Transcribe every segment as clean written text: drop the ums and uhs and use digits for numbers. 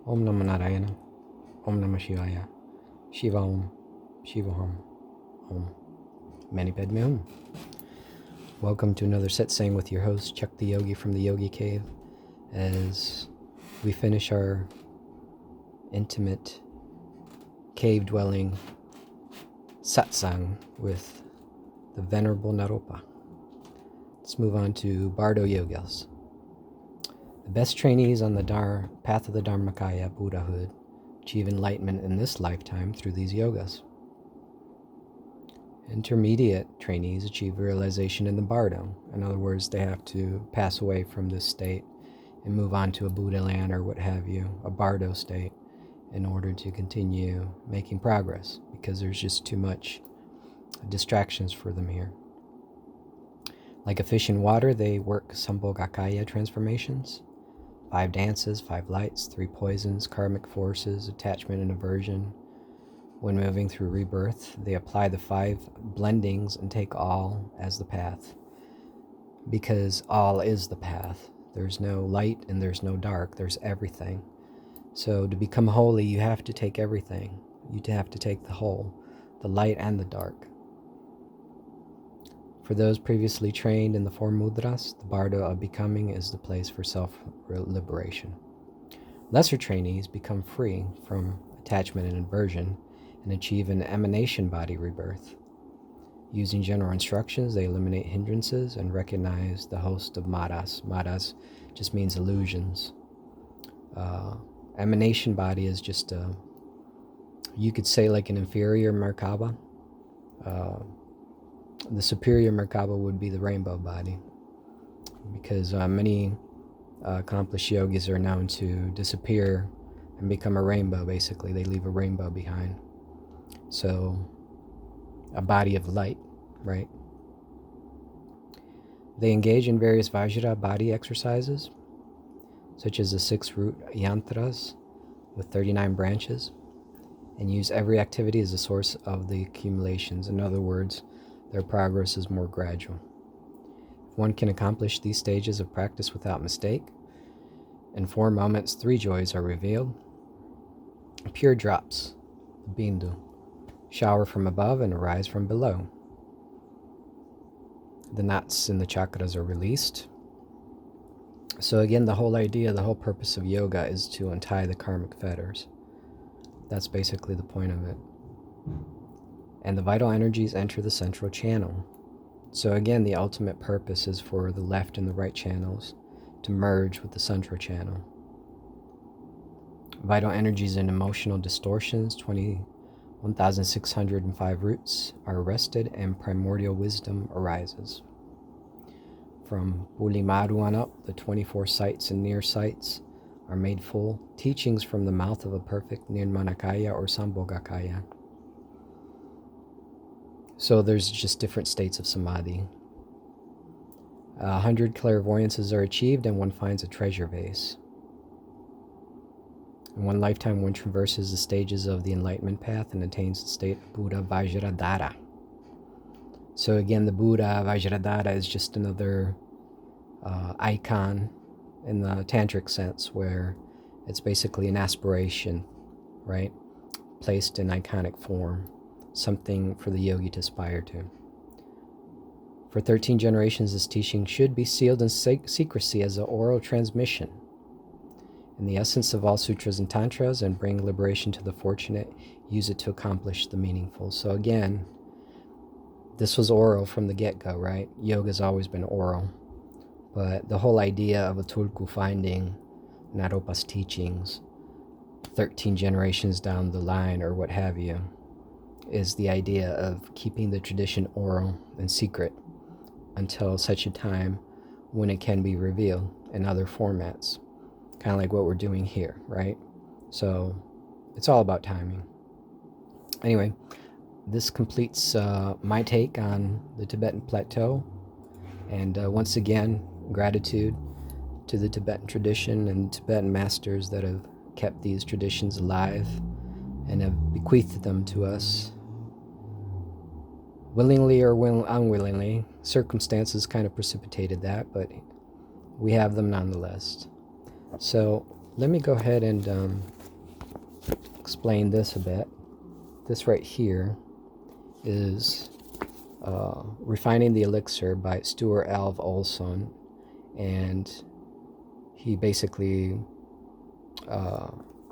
Om Namo Narayana, Om Namah Shivaya, Shiva Om, Shiva Hum, Om. Mani Padme Hum. Welcome to another Satsang with your host, Chuck the Yogi from the Yogi Cave, as we finish our intimate cave-dwelling Satsang with the Venerable Naropa. Let's move on to Bardo Yogas. The best trainees on the path of the Dharmakaya, Buddhahood, achieve enlightenment in this lifetime through these yogas. Intermediate trainees achieve realization in the Bardo. In other words, they have to pass away from this state and move on to a Buddha land or what have you, a Bardo state, in order to continue making progress, because there's just too much distractions for them here. Like a fish in water, they work Sambhogakaya transformations. 5 dances, 5 lights, 3 poisons, karmic forces, attachment and aversion. When moving through rebirth, they apply the 5 blendings and take all as the path. Because all is the path. There's no light and there's no dark. There's everything. So to become holy, you have to take everything. You have to take the whole, the light and the dark. For those previously trained in the 4 mudras, the Bardo of becoming is the place for self-liberation. Lesser trainees become free from attachment and aversion and achieve an emanation body rebirth. Using general instructions, they eliminate hindrances and recognize the host of maras. Maras just means illusions. Emanation body is just you could say like an inferior Merkaba. The superior Merkaba would be the rainbow body, because many accomplished yogis are known to disappear and become a rainbow. Basically, they leave a rainbow behind. So, a body of light, right? They engage in various Vajra body exercises, such as the 6 root yantras with 39 branches, and use every activity as a source of the accumulations. In other words, their progress is more gradual. If one can accomplish these stages of practice without mistake, in 4 moments 3 joys are revealed. Pure drops, the bindu, shower from above and arise from below. The knots in the chakras are released. So again, the whole idea, the whole purpose of yoga is to untie the karmic fetters. That's basically the point of it. And the vital energies enter the central channel. So again, the ultimate purpose is for the left and the right channels to merge with the central channel. Vital energies and emotional distortions, 21,605 roots, are arrested and primordial wisdom arises. From Bulimaru on up, the 24 sights and near sights are made full, teachings from the mouth of a perfect Nirmanakaya or Sambhogakaya. So there's just different states of samadhi. 100 clairvoyances are achieved and one finds a treasure vase. In one lifetime, one traverses the stages of the enlightenment path and attains the state of Buddha Vajradhara. So again, the Buddha Vajradhara is just another icon in the tantric sense, where it's basically an aspiration, right? Placed in iconic form. Something for the yogi to aspire to. For 13 generations, this teaching should be sealed in secrecy as an oral transmission. In the essence of all sutras and tantras, and bring liberation to the fortunate, use it to accomplish the meaningful. So again, this was oral from the get-go, right? Yoga's always been oral. But the whole idea of a tulku finding Naropa's teachings 13 generations down the line or what have you, is the idea of keeping the tradition oral and secret until such a time when it can be revealed in other formats. Kind of like what we're doing here, right? So it's all about timing. Anyway, this completes my take on the Tibetan plateau. And once again, gratitude to the Tibetan tradition and Tibetan masters that have kept these traditions alive and have bequeathed them to us. Willingly or unwillingly, circumstances kind of precipitated that, but we have them nonetheless. So let me go ahead and explain this a bit. This right here is Refining the Elixir by Stuart Alv Olson, and he basically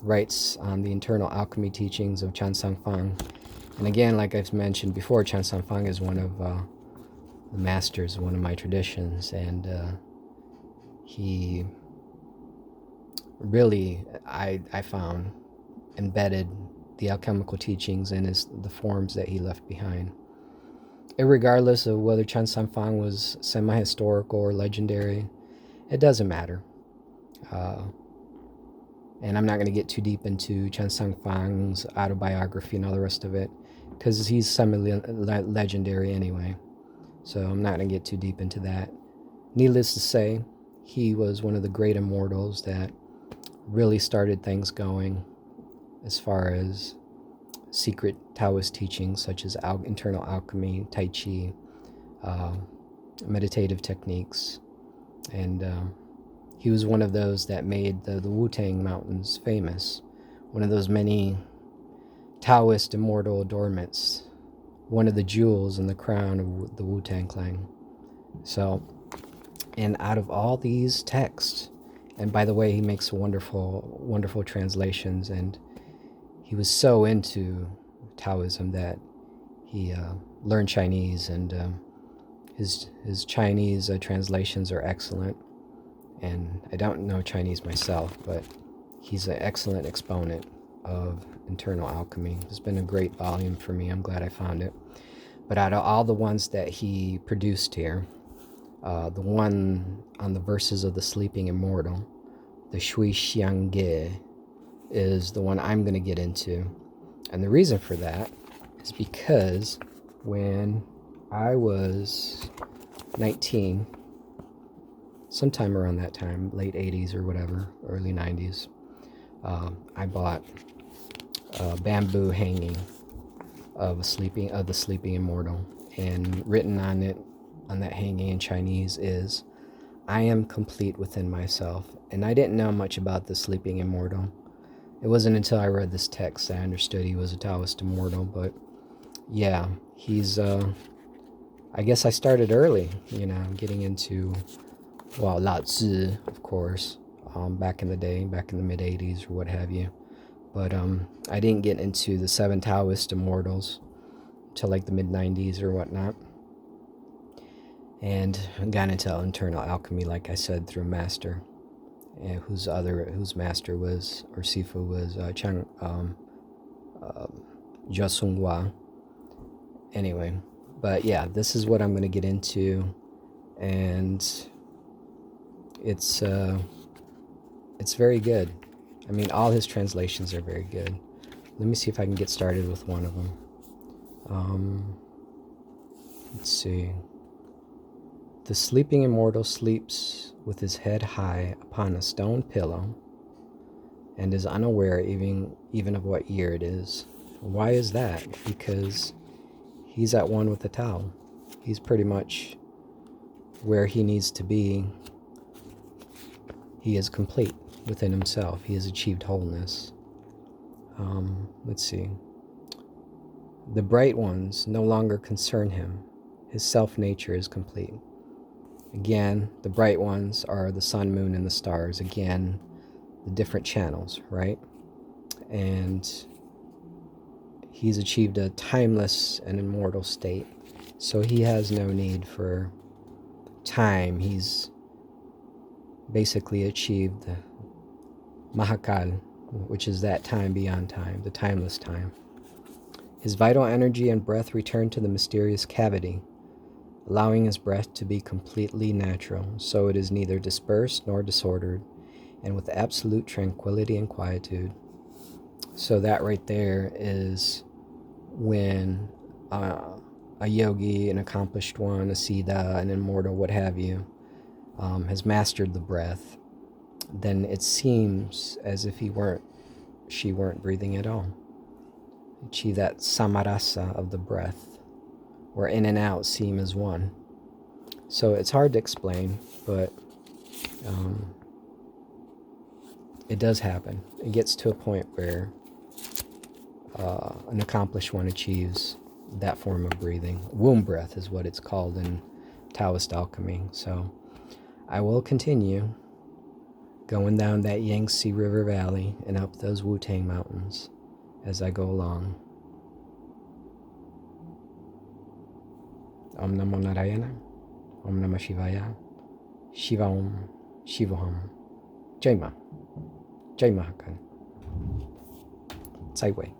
writes on the internal alchemy teachings of Chan Sang Fang. And again, like I've mentioned before, Chan Sang Fang is one of the masters of one of my traditions, and he really, I found, embedded the alchemical teachings in the forms that he left behind. Irregardless of whether Chan Sang Fang was semi-historical or legendary, it doesn't matter. And I'm not going to get too deep into Chan Sang Fang's autobiography and all the rest of it, because he's semi-legendary anyway. So I'm not going to get too deep into that. Needless to say, he was one of the great immortals that really started things going as far as secret Taoist teachings such as internal alchemy, Tai Chi, meditative techniques, and he was one of those that made the Wutang Mountains famous, one of those many Taoist immortal adornments, one of the jewels in the crown of the Wutang clan. So, and out of all these texts, and by the way, he makes wonderful, wonderful translations, and he was so into Taoism that he learned Chinese, and his Chinese translations are excellent. And I don't know Chinese myself, but he's an excellent exponent of internal alchemy. It's been a great volume for me. I'm glad I found it. But out of all the ones that he produced here, the one on the verses of the sleeping immortal, the Shui Xiang Ge, is the one I'm going to get into. And the reason for that is because when I was 19, sometime around that time, late 80s or whatever, early 90s, I bought a bamboo hanging of the sleeping immortal, and written on it, on that hanging in Chinese, is, "I am complete within myself." And I didn't know much about the sleeping immortal. It wasn't until I read this text that I understood he was a Taoist immortal. But yeah, he's I guess I started early, getting into, well, Lao Tzu, of course, back in the day, back in the mid-80s or what have you. But I didn't get into the 7 Taoist immortals until like the mid-90s or whatnot. And I got into internal alchemy, like I said, through a master, whose master was, or Sifu was, Josung Hua. Anyway, but yeah, this is what I'm going to get into, and it's very good. I mean, all his translations are very good. Let me see if I can get started with one of them. Let's see. The sleeping immortal sleeps with his head high upon a stone pillow and is unaware even of what year it is. Why is that? Because he's at one with the Tao. He's pretty much where he needs to be. He is complete within himself. He has achieved wholeness. Let's see. The bright ones no longer concern him. His self-nature is complete. Again, the bright ones are the sun, moon, and the stars. Again, the different channels, right? And he's achieved a timeless and immortal state. So he has no need for time. He's basically achieved Mahakal, which is that time beyond time, the timeless time. His vital energy and breath return to the mysterious cavity, allowing his breath to be completely natural, so it is neither dispersed nor disordered, and with absolute tranquility and quietude. So that right there is when a yogi, an accomplished one, a siddha, an immortal, what have you, has mastered the breath, then it seems as if she weren't breathing at all. Achieve that samarasa of the breath, where in and out seem as one. So it's hard to explain, but it does happen. It gets to a point where an accomplished one achieves that form of breathing. Womb breath is what it's called in Taoist alchemy. So I will continue going down that Yangtze River Valley and up those Wutang Mountains as I go along. Om Namo Narayana, Om Namah Shivaya, Shiva Om, Shiva Om, Jai Ma, Jai Mahakan, Tsai Wei.